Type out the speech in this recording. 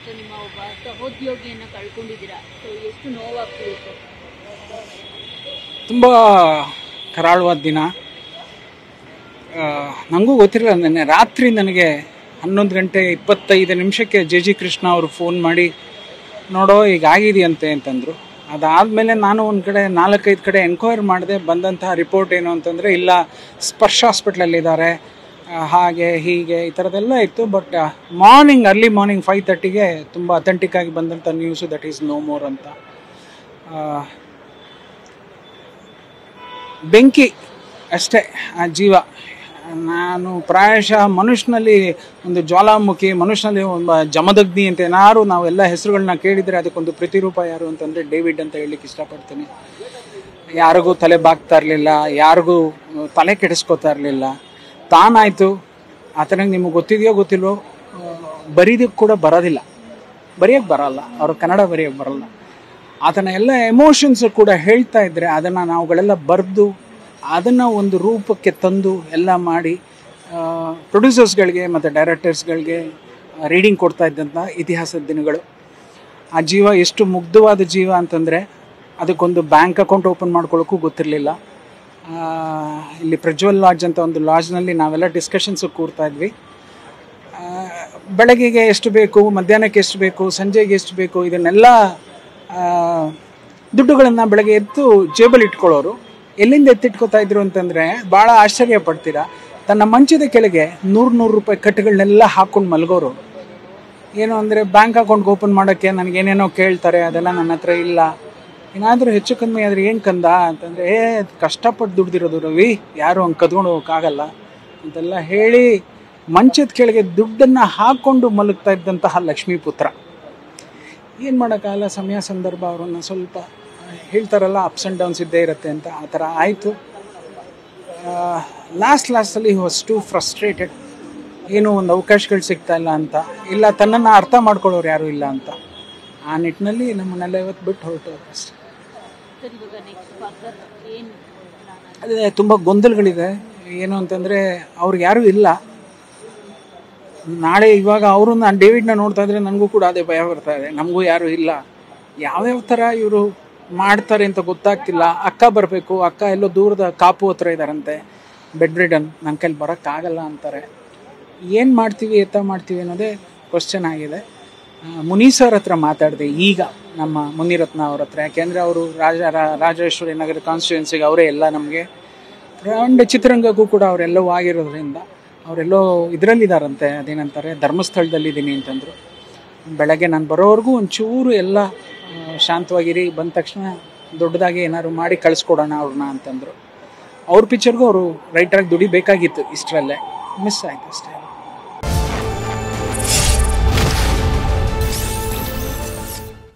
So ನಿಮ್ಮ ಒಬ್ಬ ಸಹೋದ್ಯೋಗಿಯನ್ನು ಕಳ್ಕೊಂಡಿದ್ದೀರಾ. So ಎಷ್ಟು ನೋವಾಗ್ತಿದೆ ಸರ್? ತುಂಬ ಕರಾಳವಾದ ದಿನ. ನನಗೂ ಗೊತ್ತಿರಲಿಲ್ಲ. ನೆನ್ನೆ ರಾತ್ರಿ ನನಗೆ 11:25 ಜೆ ಕೃಷ್ಣ ಅವರು ಫೋನ್ ಮಾಡಿ ನೋಡೋ ಈಗ ಆಗಿದೆಯಂತೆ ಅಂತಂದರು. ಅದಾದಮೇಲೆ ನಾನು ಒಂದು ಕಡೆ 4-5 ಕಡೆ ಎನ್ಕ್ವೈರಿ ಮಾಡಿದೆ. ಬಂದಂತಹ ರಿಪೋರ್ಟ್ ಏನು ಅಂತಂದರೆ, ಇಲ್ಲ ಸ್ಪರ್ಶ ಹಾಸ್ಪಿಟ್ಲಲ್ಲಿದ್ದಾರೆ, ಹಾಗೆ ಹೀಗೆ ಈ ಥರದ್ದೆಲ್ಲ ಇತ್ತು. ಬಟ್ ಅರ್ಲಿ ಮಾರ್ನಿಂಗ್ 5:30ಗೆ ತುಂಬ ಅಥೆಂಟಿಕ್ ಆಗಿ ಬಂದಂಥ news that is no more ಅಂತ. ಬೆಂಕಿ ಅಷ್ಟೇ ಆ ಜೀವ. ನಾನು ಪ್ರಾಯಶಃ ಮನುಷ್ಯನಲ್ಲಿ ಒಂದು ಜ್ವಾಲಾಮುಖಿ, ಮನುಷ್ಯನಲ್ಲಿ ಒಂದು ಜಮದಗ್ನಿ ಅಂತ ಏನಾರು ನಾವೆಲ್ಲ ಹೆಸರುಗಳನ್ನ ಕೇಳಿದರೆ ಅದಕ್ಕೊಂದು ಪ್ರತಿರೂಪ ಯಾರು ಅಂತಂದರೆ ಡೇವಿಡ್ ಅಂತ ಹೇಳಲಿಕ್ಕೆ ಇಷ್ಟಪಡ್ತೀನಿ. ಯಾರಿಗೂ ತಲೆ ಬಾಗ್ತಾ ಇರಲಿಲ್ಲ, ಯಾರಿಗೂ ತಲೆ ಕೆಡಿಸ್ಕೋತಾ ಇರಲಿಲ್ಲ. ತಾನಾಯಿತು ಆತನಿಗೆ, ನಿಮಗೆ ಗೊತ್ತಿದೆಯೋ ಗೊತ್ತಿಲ್ವೋ, ಬರೀದಕ್ಕೆ ಕೂಡ ಬರೋದಿಲ್ಲ, ಬರೆಯೋಕ್ಕೆ ಬರೋಲ್ಲ, ಅವ್ರ ಕನ್ನಡ ಬರೆಯೋಕ್ಕೆ ಬರೋಲ್ಲ. ಆತನ ಎಲ್ಲ ಎಮೋಷನ್ಸ್ ಕೂಡ ಹೇಳ್ತಾ ಇದ್ದರೆ ಅದನ್ನು ನಾವುಗಳೆಲ್ಲ ಬರೆದು ಅದನ್ನು ಒಂದು ರೂಪಕ್ಕೆ ತಂದು ಎಲ್ಲ ಮಾಡಿ ಪ್ರೊಡ್ಯೂಸರ್ಸ್ಗಳಿಗೆ ಮತ್ತು ಡೈರೆಕ್ಟರ್ಸ್ಗಳಿಗೆ ರೀಡಿಂಗ್ ಕೊಡ್ತಾ ಇದ್ದಂಥ ಇತಿಹಾಸದ ದಿನಗಳು. ಆ ಜೀವ ಎಷ್ಟು ಮುಗ್ಧವಾದ ಜೀವ ಅಂತಂದರೆ ಅದಕ್ಕೊಂದು ಬ್ಯಾಂಕ್ ಅಕೌಂಟ್ ಓಪನ್ ಮಾಡ್ಕೊಳ್ಳೋಕ್ಕೂ ಗೊತ್ತಿರಲಿಲ್ಲ. ಇಲ್ಲಿ ಪ್ರಜ್ವಲ್ ಲಾಡ್ಜ್ ಅಂತ ಒಂದು ಲಾಡ್ಜ್ನಲ್ಲಿ ನಾವೆಲ್ಲ ಡಿಸ್ಕಷನ್ಸು ಕೂರ್ತಾ ಇದ್ವಿ. ಬೆಳಗ್ಗೆಗೆ ಎಷ್ಟು ಬೇಕು, ಮಧ್ಯಾಹ್ನಕ್ಕೆ ಎಷ್ಟು ಬೇಕು, ಸಂಜೆಗೆ ಎಷ್ಟು ಬೇಕು, ಇದನ್ನೆಲ್ಲ ದುಡ್ಡುಗಳನ್ನು ಬೆಳಗ್ಗೆ ಎದ್ದು ಜೇಬಲ್ಲಿ ಇಟ್ಕೊಳ್ಳೋರು. ಎಲ್ಲಿಂದ ಎತ್ತಿಟ್ಕೋತಾ ಇದ್ರು ಅಂತಂದರೆ ಭಾಳ ಆಶ್ಚರ್ಯ ಪಡ್ತೀರಾ. ತನ್ನ ಮಂಚದ ಕೆಳಗೆ 100 ರೂಪಾಯಿ ಕಟ್ಟುಗಳನ್ನೆಲ್ಲ ಹಾಕ್ಕೊಂಡು ಮಲಗೋರು. ಏನು ಅಂದರೆ ಬ್ಯಾಂಕ್ ಅಕೌಂಟ್ ಓಪನ್ ಮಾಡೋಕ್ಕೆ ನನಗೇನೇನೋ ಕೇಳ್ತಾರೆ, ಅದೆಲ್ಲ ನನ್ನ ಹತ್ರ ಇಲ್ಲ. ಏನಾದರೂ ಹೆಚ್ಚು ಕಮ್ಮಿ ಆದರೆ ಏನು ಕಂದ ಅಂತಂದರೆ, ಕಷ್ಟಪಟ್ಟು ದುಡ್ದಿರೋದು ರವಿ, ಯಾರು ಹಂಗೆ ಕದ್ಕೊಂಡು ಹೋಗೋಕ್ಕಾಗಲ್ಲ ಅಂತೆಲ್ಲ ಹೇಳಿ ಮಂಚದ ಕೆಳಗೆ ದುಡ್ಡನ್ನು ಹಾಕ್ಕೊಂಡು ಮಲಗ್ತಾ ಇದ್ದಂತಹ ಲಕ್ಷ್ಮೀಪುತ್ರ. ಏನು ಮಾಡೋಕ್ಕಾಗಲ್ಲ, ಸಮಯ ಸಂದರ್ಭ ಅವರನ್ನು ಸ್ವಲ್ಪ ಹೇಳ್ತಾರಲ್ಲ ಅಪ್ಸ್ ಆ್ಯಂಡ್ ಡೌನ್ಸ್ ಇದ್ದೇ ಇರುತ್ತೆ ಅಂತ, ಆ ಥರ ಆಯಿತು. ಲಾಸ್ಟಲ್ಲಿ ಹಿ ವಾಸ್ ಟು ಫ್ರಸ್ಟ್ರೇಟೆಡ್. ಏನೂ ಒಂದು ಅವಕಾಶಗಳು ಸಿಗ್ತಾ ಇಲ್ಲ ಅಂತ, ಇಲ್ಲ ತನ್ನನ್ನು ಅರ್ಥ ಮಾಡ್ಕೊಳ್ಳೋರು ಯಾರೂ ಇಲ್ಲ ಅಂತ. ಆ ನಿಟ್ಟಿನಲ್ಲಿ ನಮ್ಮನ್ನೆಲ್ಲ ಇವತ್ತು ಬಿಟ್ಟು ಹೊರಟು ಅಷ್ಟೇ. ಅದೇ ತುಂಬ ಗೊಂದಲಗಳಿದೆ. ಏನು ಅಂತಂದರೆ ಅವ್ರಿಗೆ ಯಾರೂ ಇಲ್ಲ. ನಾಳೆ ಇವಾಗ ಅವರು ನಾನು ಡೇವಿಡ್ನ ನೋಡ್ತಾ ಇದ್ರೆ ನನಗೂ ಕೂಡ ಅದೇ ಭಯ ಬರ್ತಾ ಇದೆ. ನಮಗೂ ಯಾರೂ ಇಲ್ಲ, ಯಾವ್ಯಾವ ಥರ ಇವರು ಮಾಡ್ತಾರೆ ಅಂತ ಗೊತ್ತಾಗ್ತಿಲ್ಲ. ಅಕ್ಕ ಬರಬೇಕು, ಅಕ್ಕ ಎಲ್ಲೋ ದೂರದ ಕಾಪು ಹತ್ರ ಇದ್ದಾರಂತೆ, ಬೆಡ್ ರಿಡನ್, ನನ್ನ ಕೈಲಿ ಬರೋಕ್ಕಾಗಲ್ಲ ಅಂತಾರೆ. ಏನು ಮಾಡ್ತೀವಿ, ಮಾಡ್ತೀವಿ ಅನ್ನೋದೇ ಕ್ವಶನ್ ಆಗಿದೆ. ಮುನೀಸರ್ ಹತ್ರ ಮಾತಾಡಿದೆ ಈಗ, ನಮ್ಮ ಮುನಿರತ್ನ ಅವ್ರ ಹತ್ರ. ಯಾಕೆಂದರೆ ಅವರು ರಾಜೇಶ್ವರಿ ನಗರ ಕಾನ್ಸ್ಟಿಟ್ಯೂನ್ಸಿಗೆ ಅವರೇ ಎಲ್ಲ ನಮಗೆ. ಆ್ಯಂಡ್ ಚಿತ್ರರಂಗಕ್ಕೂ ಕೂಡ ಅವರೆಲ್ಲವೂ ಆಗಿರೋದ್ರಿಂದ ಅವರೆಲ್ಲೋ ಇದರಲ್ಲಿದ್ದಾರಂತೆ, ಅದೇನಂತಾರೆ ಧರ್ಮಸ್ಥಳದಲ್ಲಿದ್ದೀನಿ ಅಂತಂದರು. ಬೆಳಗ್ಗೆ ನಾನು ಬರೋವರೆಗೂ ಒಂಚೂರು ಎಲ್ಲ ಶಾಂತವಾಗಿರಿ, ಬಂದ ತಕ್ಷಣ ದೊಡ್ಡದಾಗಿ ಏನಾದ್ರು ಮಾಡಿ ಕಳಿಸ್ಕೊಡೋಣ ಅವ್ರನ್ನ ಅಂತಂದರು. ಅವ್ರ ಪಿಕ್ಚರ್ಗೂ ಅವರು ರೈಟರಾಗಿ ದುಡಿಬೇಕಾಗಿತ್ತು, ಇಷ್ಟರಲ್ಲೇ ಮಿಸ್ ಆಯಿತು ಅಷ್ಟೇ.